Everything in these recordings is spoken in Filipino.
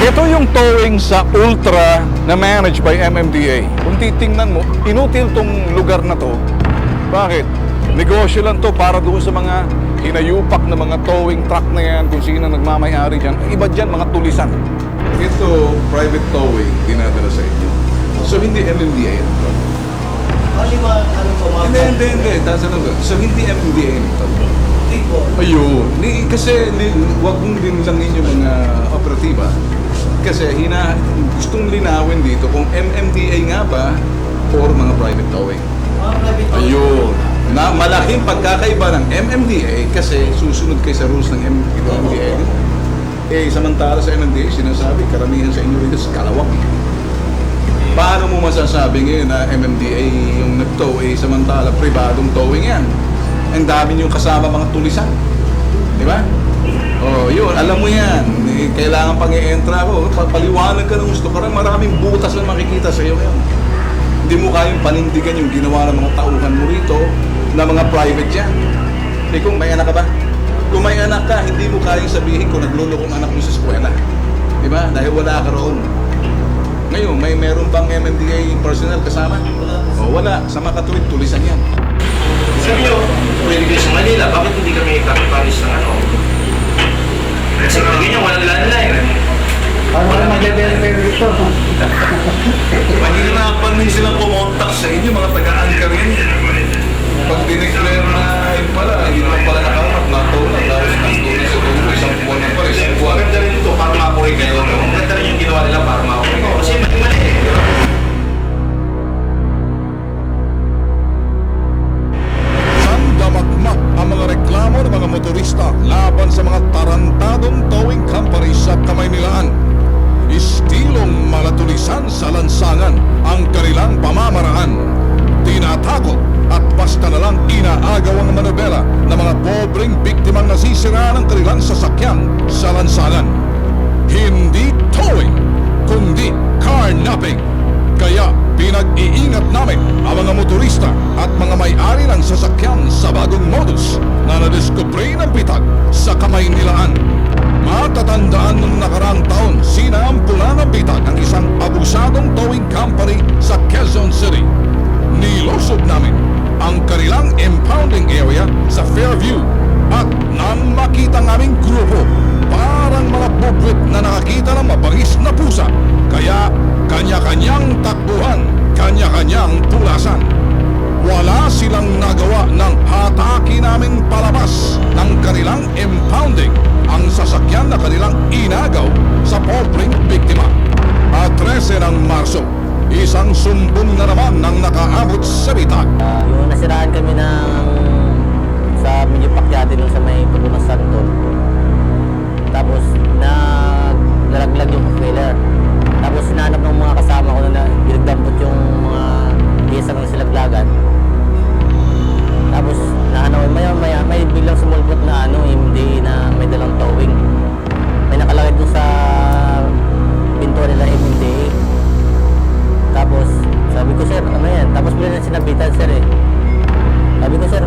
Ito yung towing sa Ultra na managed by MMDA. Kung titingnan mo, inutil tong lugar na to. Bakit? Negosyo lang to para doon sa mga hinayupak na mga towing truck na yan, kung sino nagmamayari dyan. Iba dyan, mga tulisan. Ito, private towing, dinadala sa inyo. So, hindi MMDA ito. Hindi. Tatanong ko. So, hindi MMDA ito. Ayun. Kasi wag mong linlangin yung mga operatiba. Kasi gustong linawin dito kung MMDA nga ba or mga private towing. Ayun. Na malaking pagkakaiba ng MMDA kasi susunod kayo sa rules ng MMDA. Samantala sa MMDA, sinasabi, karamihan sa inyo rin is kalawak. Paano mo masasabi ngayon na MMDA yung nag-tow, samantala pribadong towing yan? Ang dami niyong kasama mga tulisan. Di ba? Oh, yun. Alam mo yan. Kailangan pang i-entra ko. Paliwanag ka ng gusto. Karang maraming butas na makikita sa iyo ngayon. Hindi mo kayang panindigan yung ginawa ng mga tauhan mo rito na mga private yan. Kung may anak ka ba? Kung may anak ka, hindi mo kayang sabihin kung naglulokong anak mo sa eskwela. Di ba? Dahil wala ka roon. Ngayon, meron bang MMDA personnel kasama? O wala. Sa makatuwid, tulisan yan. Sabi nyo, pwede kayo sa Manila, bakit hindi kami kapipanis ng ano? Kasi kagin nyo, walang landline. Parang mag-verify ito. Mahirapan din silang pumontak sa inyo, mga taga-anchor yan. Pag dineclare na yun pala, hindi naman pala nakaharap, natulad, tapos nandun na sa dulo, isang buwan na pala, isang buwan. Maganda rin ito para makapuri kayo. Maganda rin yung ginawa nila para makapuri kayo. Kasi mali eh. Sandamakmak ang mga reklamo ng mga motorista laban sa mga tarantadong towing companies sa Kamaynilaan. Istilong malatulisan sa lansangan ang kanilang pamamaraan. Tinatakot at basta na lang inaagaw ang manobela ng mga pobreng biktimang nasisira ng kanilang sasakyan sa lansangan. Hindi towing, kundi carnapping. Kaya pinag-iingat namin ang mga motorista at mga may-ari ng sasakyan sa bagong modus na nadiskubre ng bitag sa Kamaynilaan. Matatandaan noong nakaraang taon, sinampulan ng bitag ang isang abusadong towing company sa Quezon City. Nilusob namin ang kanilang impounding area sa Fairview at nang makita ng aming grupo, parang mga bubwit na nakakita ng mabangis na pusa. Kaya kanya-kanyang takbuhan, kanya-kanyang tulasan. Wala silang nagawa ng hataki naming palabas ng kanilang impounding ang sasakyan na kanilang inagaw sa pobreng biktima. At 13 ng Marso, isang sumbong na naman ng nakaabot sa bitag. Yung nasiraan kami sa medyo pakyati nung sa may Paglumas Santon. Tapos naglalaglag yung trailer. Tapos sinanap ng mga kasama ko na binagdampot yung mga piyesa ng silaglagan. Tapos maya may biglang sumulpot na hindi na may dalang towing. May nakalagay dun sa pinto nila MMDA. Tapos sabi ko, sir, ano yan? Tapos bila na sinabitan, sir eh. Sabi ko, sir,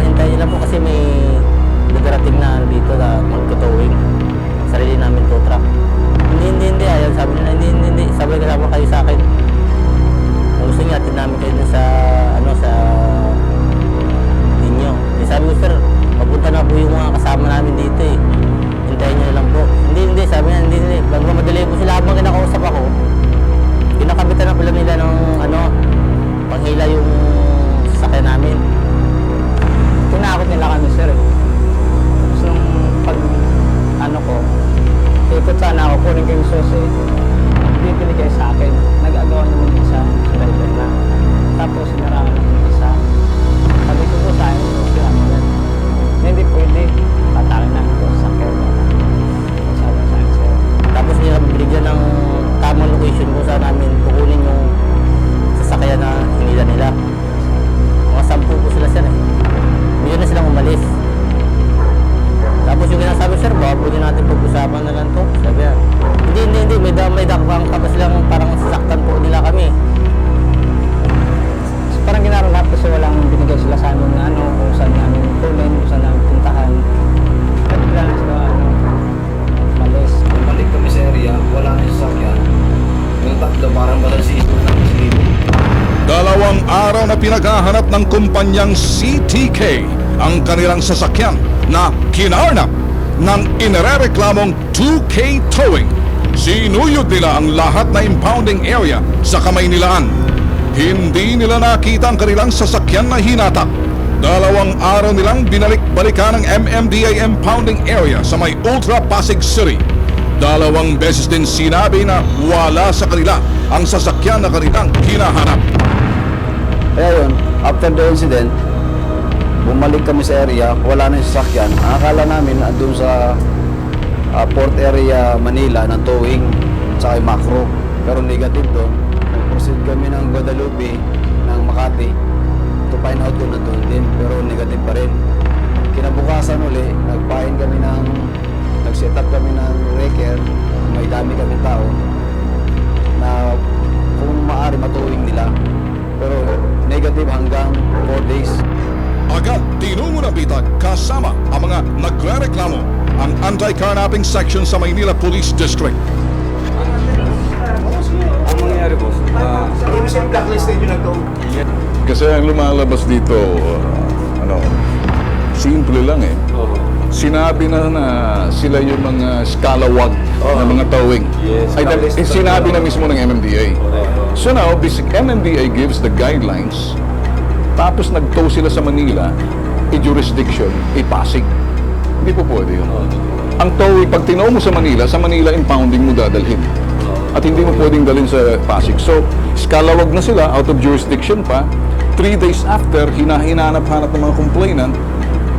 hintayin niyo lang po kasi may darating na dito na magkatowing. Sarili namin tow truck. Hindi. Ayaw, sabi nila, hindi. Sabi kasama kayo sa akin. Kung gusto niya, atin namin kayo dun sa inyo. Sabi ko, sir, mapunta na po yung mga kasama namin dito eh. Hintayin niyo lang po. Hindi. Sabi niya, hindi. Bago madali po sila habang kinakausap ako. Pinakabitan na pala nila ng panghila yung sasakyan namin. Tinakot nila kami, sir eh. Tapos nung ikot sana ako, kunin ko yung susi. Bibili kayo sa akin. Nag-agawa naman yung isa, driver na. Tapos sinarahan ng isa. na pinaghahanap ng kumpanyang CTK ang kanilang sasakyan na kinarnap ng inirereklamong 2K Towing. Sinuyod nila ang lahat na impounding area sa Kamaynilaan. Hindi nila nakita ang kanilang sasakyan na hinatak. 2 araw nilang binalik-balikan ang MMDA impounding area sa may Ultra Pasig City. 2 beses din sinabi na wala sa kanila ang sasakyan na kanilang hinahanap. Kaya yun, after the incident, bumalik kami sa area, wala na yung sasakyan. Ang akala namin andun sa port area Manila ng towing sa Macro. Pero negative doon. Nag-proceed kami ng Guadalupe, ng Makati to find out kung nandun din. Pero negative pa rin. Kinabukasan uli, nag-set up kami ng wrecker. May dami kami tao na kung maaari matowing nila. Pero negative hanggang 4 days. Agad tinungo ng bitag kasama ang mga nagrereklamo ang anti-carnapping section sa Maynila Police District. Ang mangyayari, boss, Kasi ang lumalabas dito, simple lang eh. Sinabi na sila yung mga skalawag na mga towing. Sinabi na mismo ng MMDA. So now, this MMDA gives the guidelines, tapos nag-tow sila sa Manila, jurisdiction, Pasig. Hindi po pwede yun. Ang towing, pag tinow mo sa Manila impounding mo dadalhin. At hindi mo pwedeng dalhin sa Pasig. So, skalawag na sila, out of jurisdiction pa. 3 days after, hinahanap-hanap ng mga complainant.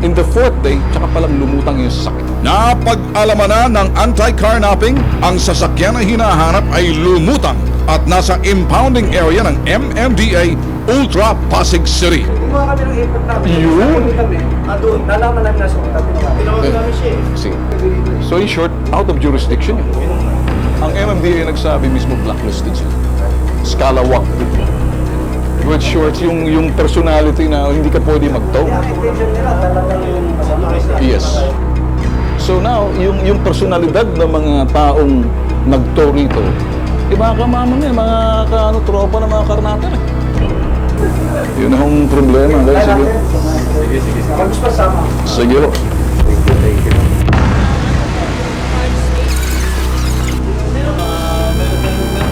In the 4th day, tsaka palang lumutang yung sasakyan. Napag-alaman na ng anti-carnapping, ang sasakyan na hinahanap ay lumutang at nasa impounding area ng MMDA Ultra Pasig City. Kumuha kami ng input namin. Yun. Kami. Doon. Nalaman namin nasa kami. Tinawag namin siya eh. See? So in short, out of jurisdiction yun. Ang MMDA nagsabi mismo blacklisted sila. Skalawag. With short, yung personality na hindi ka pwede mag-tow. Attention nila talagang yung masama. Yes. So now, yung personalidad ng mga taong nag-tow rito, iba ka mamang mga tropa ng mga karnater eh. Yun ang problema. Guys. Sige. Kapag pa sama. Sige ho.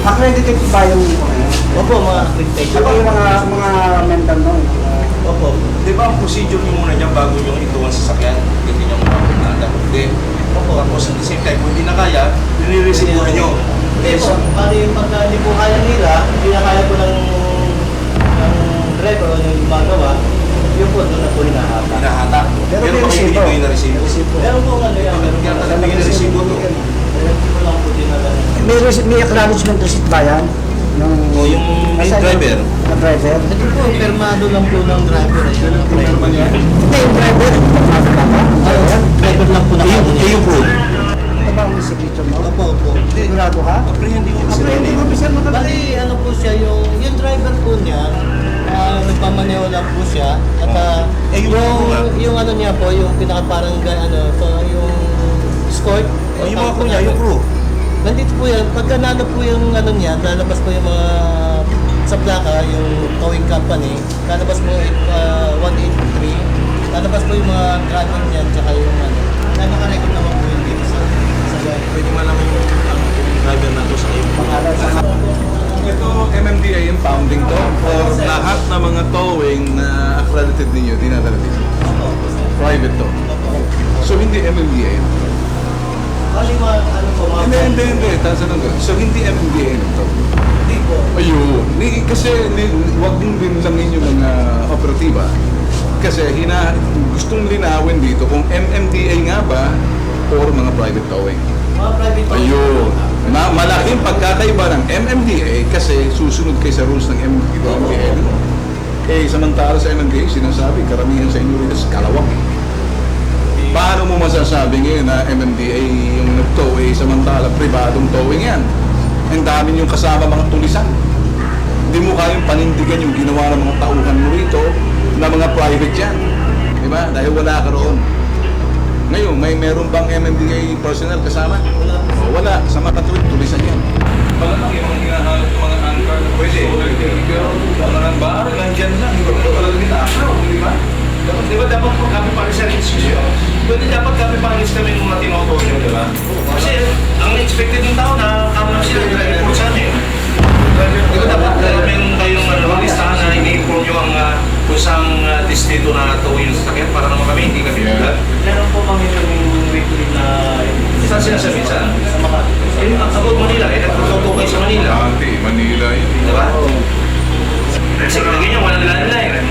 Accredited ba yung Opo, mga accreditation. Saka yung mga mental nun. Opo. Di ba ang procedure nyo muna dyan bago yung ituwan sa sakyan? Hindi nyo muna hindi. Tapos at the same time, kung hindi na kaya, nire-receive nyo. Hindi po, bali pagka hindi po kaya nila, hindi na kaya po ng driver o yung gumagawa, yun po doon na po hinahatak. Hinahatak. Pero Pero may pag hindi resibo. kayo na-receive. Meron po ano yan, meron Kaya po. talaga yung resibo to. Meron po lang po din na May acknowledgement receipt ba yan? O yung driver. Na driver? Ito po, permado lang po ng driver. Yun ang Pirma niya. Hindi, yung driver. driver lang po na Eh yung proof. Ito ba ang signature mo? Opo, opo. Sigurado ka? Apprehending officer yun eh. officer mo Bali, ano po siya, yung driver po niya, nagpamaneho lang po siya. At yung ano niya po, yung pinaka parang yung escort. Yung mga po niya, yung proof. Nandito po yan, pagka nalo po yung ano niya, lalabas po yung mga sa plaka, yung towing company, lalabas po 183, lalabas po yung mga tracking niya, tsaka yung ano, nakarecord naman po yung dito sa Pwede malaman yung driver na to sa iyo. Ito, MMDA impounding to. For lahat ng mga towing na accredited ninyo, dinadala dito. Private to. So, hindi MMDA. Bali mga ano po, mga Hindi. Tasa lang doon. So, hindi MMDA to. hindi po. Ayun. Huwag mong linlangin yung mga operatiba. Kasi gustong linawin dito kung MMDA nga ba or mga private towing. Mga private Ayun. Malaking pagkakaiba ng MMDA kasi susunod kayo sa rules ng MMDA. Samantala sa MMDA, sinasabi, karamihan sa inyo rin kalawak eh. Paano mo masasabi ngayon na MMDA yung nag-tow samantala pribadong towing yan? Ang dami yung kasama mga tulisan. Hindi mo kayang panindigan yung ginawa ng mga tauhan mo rito na mga private yan. Diba? Dahil wala ka roon. Ngayon, meron bang MMDA personnel kasama? Wala po. O, wala. Sa mga tulisan yan. Malamang yung mga hinahanap ng mga anchor na pwede. Pero mga bar, nandyan lang. kung saan distrito na towing yung sasakyan para naman kami, hindi kami Yeah. bulag. Meron po kami yung weekly na... Saan sinasabi saan? Sa Makati. About Manila, nagtututo kayo sa Manila. Dati, Manila yun. Diba? Kasi lagyan nyo, walang line.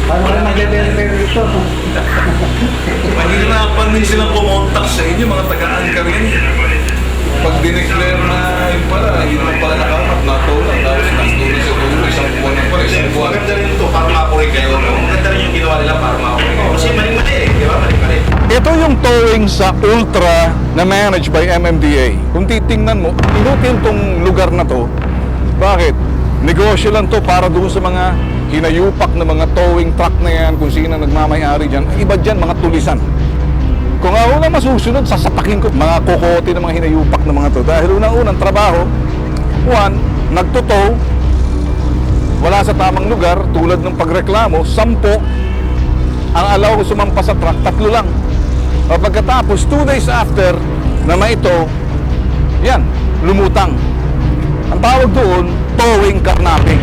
Paano ka mag-verify? Manila na din silang pumontak sa inyo, mga taga-angkar yan. Pag dineclare na yun pala, yun lang pala nakamat, natulang. Tapos nagtulong sa tulo, isang buwan na pala, isang buwan. Maganda rin ito para makurik kayo. No? Maganda rin yung ginawa nila para makurik kayo. Kasi mali-mali eh, di ba? Mali-mali. Ito yung towing sa Ultra na managed by MMDA. Kung titingnan mo, inutil tong lugar na to. Bakit? Negosyo lang to para doon sa mga hinayupak na mga towing truck na yan, kung sino nagmamayari dyan. Iba dyan, mga tulisan. Kung ako na masusunod, sasapakin ko mga kokote ng mga hinayupak na mga to. Dahil unang-unang trabaho, one, nagtotow, wala sa tamang lugar, tulad ng pagreklamo, 10, ang alaw sumampa sa truck, 3 lang. O pagkatapos, 2 days after na ito, yan, lumutang. Ang tawag doon, towing carnapping.